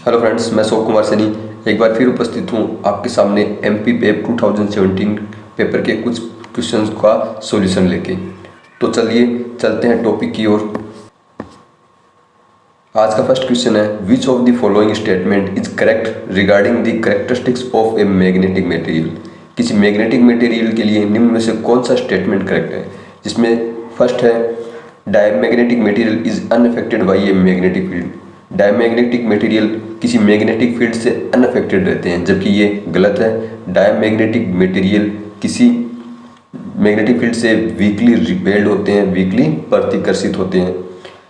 Hello friends, मैं शोक कुमार सैनी एक बार फिर उपस्थित हूँ आपके सामने एमपी पेप 2017 पेपर के कुछ क्वेश्चंस का सॉल्यूशन लेके। तो चलिए चलते हैं टॉपिक की ओर। आज का फर्स्ट क्वेश्चन है, which of the following statement is correct regarding the characteristics of a magnetic material. किसी मैग्नेटिक मटेरियल के लिए निम्न में से कौन सा स्टेटमेंट करेक्ट है, जिसमें फर्स्ट है diamagnetic material is unaffected by a magnetic field. Diamagnetic material किसी मैग्नेटिक फील्ड से अनअफेक्टेड रहते हैं, जबकि ये गलत है। डायमैग्नेटिक मटेरियल किसी मैग्नेटिक फील्ड से वीकली रिपेल्ड होते हैं, वीकली प्रतिकर्षित होते हैं।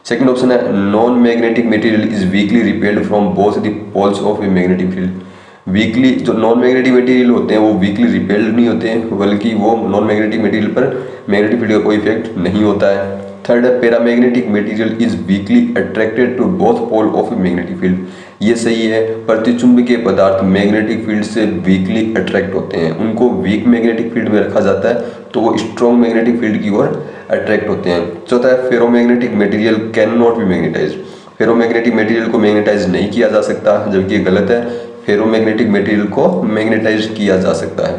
सेकंड ऑप्शन है non magnetic material is weakly repelled from both the poles of a magnetic field. Weakly जो नॉन मैग्नेटिक मटेरियल होते हैं वो वीकली रिपेल्ड नहीं होते हैं, बल्कि वो नॉन मैग्नेटिक मटेरियल पर मैग्नेटिक फील्ड का कोई इफेक्ट नहीं होता है। थर्ड है paramagnetic material is weakly attracted to both pole of a magnetic field. ये सही है, प्रतिचुंबकीय पदार्थ मैग्नेटिक फील्ड से वीकली अट्रैक्ट होते हैं, उनको वीक मैग्नेटिक फील्ड में रखा जाता है तो वो स्ट्रॉन्ग मैग्नेटिक फील्ड की ओर अट्रैक्ट होते हैं। चौथा है ferromagnetic material can not be magnetised. Ferromagnetic material को मैग्नेटाइज नहीं किया जा सकता, जबकि ये गलत है, फेरोमैग्नेटिक मटेरियल को मैग्नेटाइज किया जा सकता है।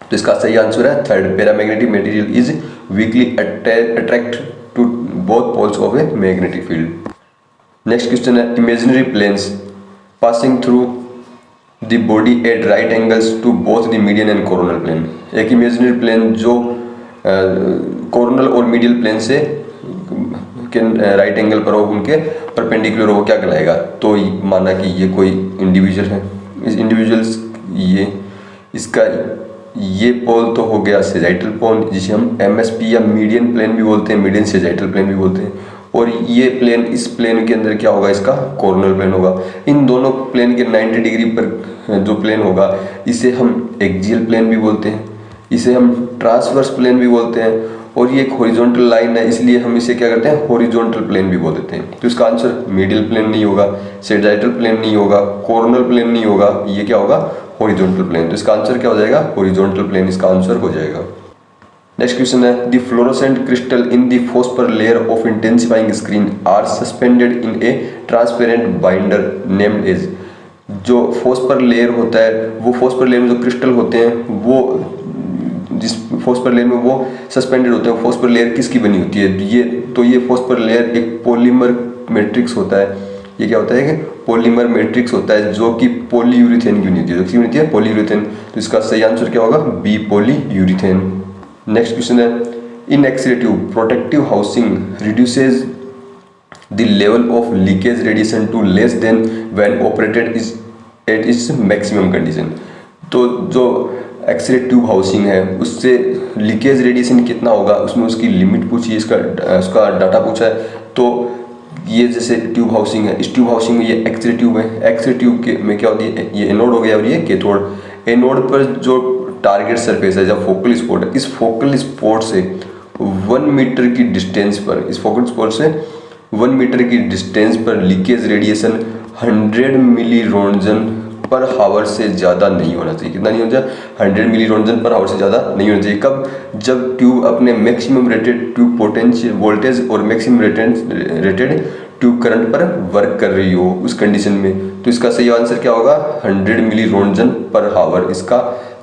तो इसका सही आंसर है third, paramagnetic material is weakly attract to both poles of a magnetic field. Next question है, imaginary planes passing through the body at right angles to both the median and coronal plane. एक imaginary plane जो coronal और medial plane से right angle पर हो, उनके perpendicular हो, क्या कहलाएगा? तो माना कि ये कोई इंडिविजुअल है, इस इंडिविजुअल्स इसका ये पोल तो हो गया सेजाइटल पोल, जिसे हम एमएसपी या मीडियन प्लेन भी बोलते हैं, मीडियन सेजाइटल प्लेन भी बोलते हैं। और ये प्लेन, इस प्लेन के अंदर क्या होगा? इसका कोरोनल प्लेन होगा। इन दोनों प्लेन के 90 डिग्री पर जो प्लेन होगा इसे हम एक्सियल प्लेन भी बोलते हैं, इसे हम ट्रांसवर्स प्लेन भी बोलते हैं, और ये एक हॉरिजॉन्टल लाइन है, इसलिए हम इसे क्या करते हैं? हॉरिजॉन्टल प्लेन भी बोल देते हैं। तो इसका आंसर मीडियल प्लेन नहीं होगा, सेजाइटल प्लेन नहीं होगा, कोरोनल प्लेन नहीं होगा, ये क्या होगा? Horizontal plane. तो इसका आंसर क्या हो जाएगा? हॉरिजॉन्टल प्लेन इसका आंसर हो जाएगा। नेक्स्ट क्वेश्चन है, the fluorescent crystal in the phosphor layer of intensifying screen are suspended in a transparent binder named as. जो फोस्फर लेयर होता है, वो फोस्फर लेयर में जो क्रिस्टल होते हैं, वो जिस फोस्फर लेयर में वो सस्पेंडेड होते हैं, फोस्फर लेयर किसकी बनी होती है? ये फोस्फर लेयर एक पॉलीमर मैट्रिक्स होता है। ये क्या होता है कि पॉलीमर मैट्रिक्स होता है, जो कि पॉलीयूरेथेन की बनी होती है। जो किसकी बनी होती है? पॉलीयूरेथेन। तो इसका सही आंसर क्या होगा? B, polyurethane. नेक्स्ट क्वेश्चन है, in X-ray tube protective housing reduces the level of leakage radiation to less than when operated is at its maximum condition. तो जो एक्सरे ट्यूब हाउसिंग है उससे लीकेज रेडिएशन कितना होगा, उसमें उसकी लिमिट पूछी, उसका डाटा पूछा है। तो ये जैसे ट्यूब हाउसिंग है, इस ट्यूब हाउसिंग में ये एक्सरे ट्यूब है, एक्सरे ट्यूब के में क्या होती है? ये एनोड हो गया और ये कैथोड। एनोड पर जो टारगेट सरफेस है, जब फोकल स्पॉट है, इस फोकल स्पॉट से 1 मीटर की डिस्टेंस पर, इस फोकल स्पॉट से 1 मीटर की डिस्टेंस पर लीकेज रेडिएशन 100 मिली रोंटजन पर हावर से ज़्यादा नहीं होना चाहिए। कितना नहीं होना चाहिए? 100 मिली रोंटजन पर हावर से ज़्यादा नहीं होना चाहिए। कब? जब ट्यूब अपने maximum rated tube potential voltage और मैक्सिमम रेटेड ट्यूब करंट पर वर्क कर रही हो, उस कंडीशन में। तो इसका सही आंसर क्या होगा? 100 मिली रोंटजन पर हावर। इसका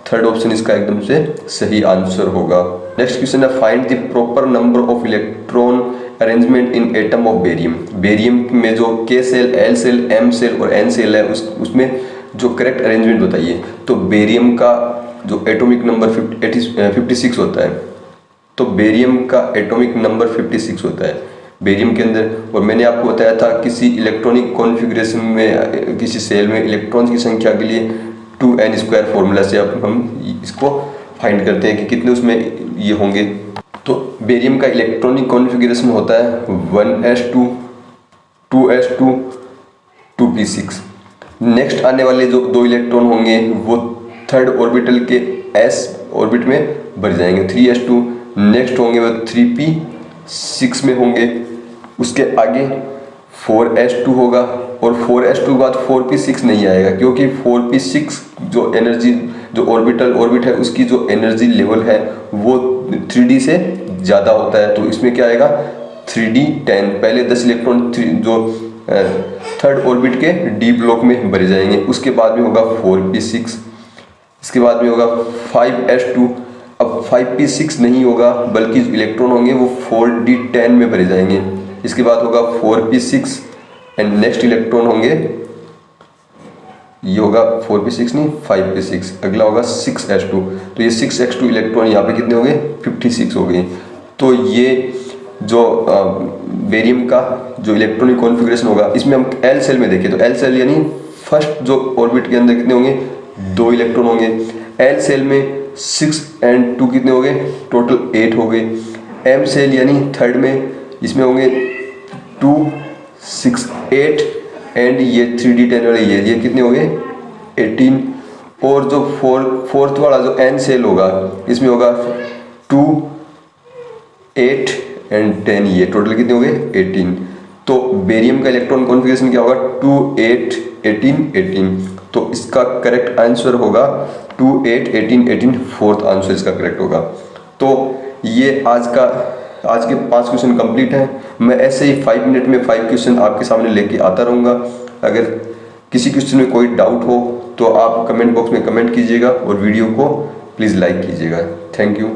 थर्ड ऑप्शन इसका एकदम से सही आंसर होगा। नेक्स्ट क्वेश्चन है, find the proper number of electron arrangement in atom of barium. Barium में जो K shell, L shell, M shell और एन सेल है, उसमें जो करेक्ट अरेंजमेंट बताइए। तो बेरियम का जो एटॉमिक नंबर 56 होता है, तो बेरियम का एटॉमिक नंबर 56 होता है बेरियम के अंदर। और मैंने आपको बताया था किसी इलेक्ट्रॉनिक कॉन्फ़िगरेशन में, किसी सेल में इलेक्ट्रॉन्स की संख्या के लिए 2n² फॉर्मूला से अब हम इसको फाइंड करते हैं कि कितने उसमें ये होंगे। तो बेरियम का इलेक्ट्रॉनिक कॉन्फ़िगरेशन होता है 1s2, 2s2, 2p6। नेक्स्ट आने वाले जो 2 इलेक्ट्रॉन होंगे वो थर्ड ऑर्बिटल के s ऑर्बिट में बढ़ जाएंगे, 3s2। नेक्स्ट होंगे वो 3p6 में होंगे। उसके आगे 4s2 होगा, और 4s2 के बाद 4p6 नहीं आएगा, क्योंकि 4p6 जो एनर्जी, जो ऑर्बिट है, उसकी जो एनर्जी लेवल है वो 3d से ज़्यादा होता है। तो इसमें क्या आएगा? 3d10। पहले 10 इलेक्ट्रॉन जो थर्ड ऑर्बिट के डी ब्लॉक में भरे जाएंगे। उसके बाद में होगा 4p6, इसके बाद में होगा 5s2। अब 5p6 नहीं होगा बल्कि जो इलेक्ट्रॉन होंगे वो 4d10 में भरे जाएंगे। इसके बाद होगा 4p6 एंड नेक्स्ट इलेक्ट्रॉन होंगे, ये होगा 4p6 नहीं 5p6, अगला होगा 6s2। तो ये 6s2 इलेक्ट्रॉन यहाँ पे कितने हो गए 56 हो गए। तो ये जो बेरियम का जो इलेक्ट्रॉनिक कॉन्फ़िगरेशन होगा, इसमें हम एल सेल में देखें तो एल सेल यानी फर्स्ट जो ऑर्बिट के अंदर कितने होंगे 2 इलेक्ट्रॉन होंगे। एल सेल में 6 एंड 2 कितने हो गए टोटल 8 हो गए। एम सेल यानी थर्ड में इसमें होंगे 2 6 8 एंड ये 3d10 वाले ये कितने हो गए 18। और जो फोर्थ वाला जो एन सेल होगा इसमें होगा 2 8 एंड 10, ये टोटल कितने हो गए 18। तो बेरियम का इलेक्ट्रॉन कॉन्फ़िगरेशन क्या होगा 2 8 18 18। तो इसका करेक्ट आंसर होगा 2 8 18 18, फोर्थ आंसर इसका करेक्ट होगा। तो ये आज के 5 क्वेश्चन कंप्लीट हैं। मैं ऐसे ही 5 मिनट में 5 क्वेश्चन आपके सामने लेके आता रहूँगा। अगर किसी क्वेश्चन में कोई डाउट हो तो आप कमेंट बॉक्स में कमेंट कीजिएगा और वीडियो को प्लीज़ लाइक कीजिएगा। Thank you.